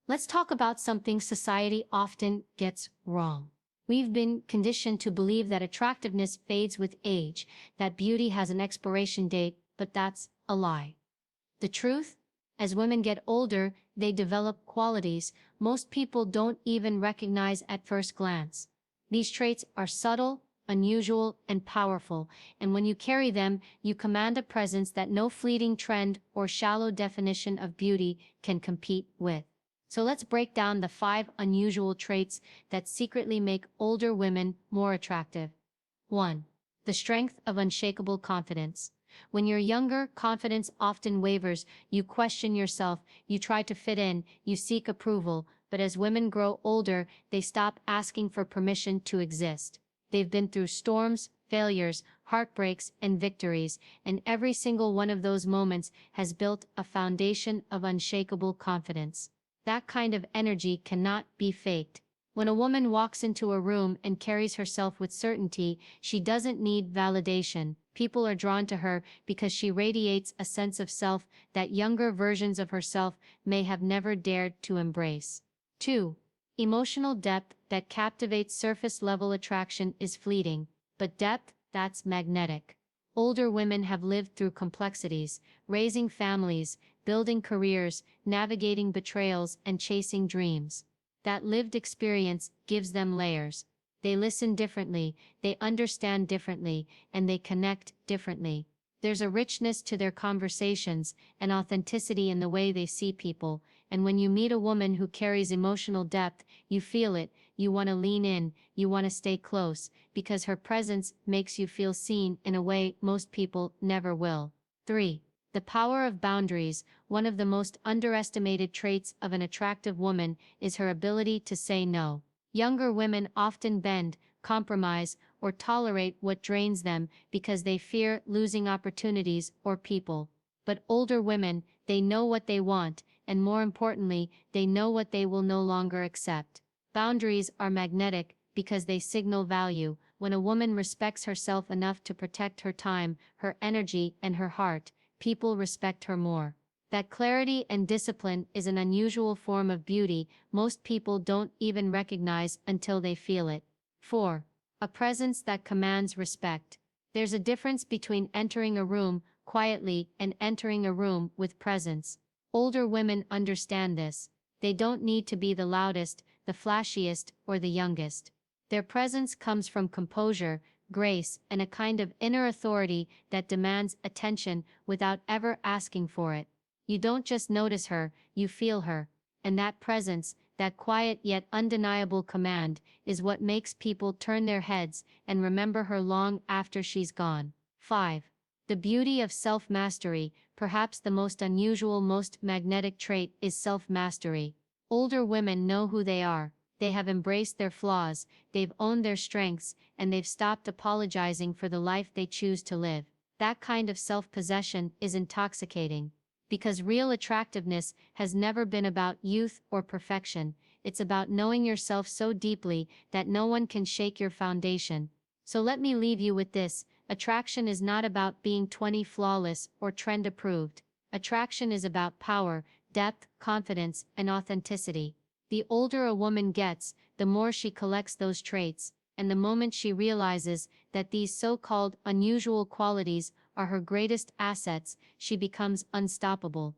Let's talk about something society often gets wrong. We've been conditioned to believe that attractiveness fades with age, that beauty has an expiration date, but that's a lie. The truth? As women get older, they develop qualities most people don't even recognize at first glance. These traits are subtle, unusual, and powerful, and when you carry them, you command a presence that no fleeting trend or shallow definition of beauty can compete with. So let's break down the 5 unusual traits that secretly make older women more attractive. 1. The strength of unshakable confidence. When you're younger, confidence often wavers. You question yourself, you try to fit in, you seek approval, but as women grow older, they stop asking for permission to exist. They've been through storms, failures, heartbreaks, and victories, and every single one of those moments has built a foundation of unshakable confidence. That kind of energy cannot be faked. When a woman walks into a room and carries herself with certainty, she doesn't need validation. People are drawn to her because she radiates a sense of self that younger versions of herself may have never dared to embrace. 2. Emotional depth that captivates. Surface level attraction is fleeting, but depth, that's magnetic. Older women have lived through complexities, raising families, building careers, navigating betrayals, and chasing dreams. That lived experience gives them layers. They listen differently, they understand differently, and they connect differently. There's a richness to their conversations, an authenticity in the way they see people, and when you meet a woman who carries emotional depth, you feel it, you want to lean in, you want to stay close, because her presence makes you feel seen in a way most people never will. 3. The power of boundaries. One of the most underestimated traits of an attractive woman is her ability to say no. Younger women often bend, compromise, or tolerate what drains them because they fear losing opportunities or people. But older women, they know what they want, and more importantly, they know what they will no longer accept. Boundaries are magnetic because they signal value. When a woman respects herself enough to protect her time, her energy, and her heart, people respect her more. That clarity and discipline is an unusual form of beauty most people don't even recognize until they feel it. 4. A presence that commands respect. There's a difference between entering a room quietly and entering a room with presence. Older women understand this. They don't need to be the loudest, the flashiest, or the youngest. Their presence comes from composure, grace, and a kind of inner authority that demands attention without ever asking for it. You don't just notice her, you feel her. And that presence, that quiet yet undeniable command, is what makes people turn their heads and remember her long after she's gone. 5. The beauty of self-mastery. Perhaps the most unusual, most magnetic trait is self-mastery. Older women know who they are. They have embraced their flaws, they've owned their strengths, and they've stopped apologizing for the life they choose to live. That kind of self-possession is intoxicating. Because real attractiveness has never been about youth or perfection, it's about knowing yourself so deeply that no one can shake your foundation. So let me leave you with this: attraction is not about being 20 flawless or trend approved. Attraction is about power, depth, confidence, and authenticity. The older a woman gets, the more she collects those traits, and the moment she realizes that these so-called unusual qualities are her greatest assets, she becomes unstoppable.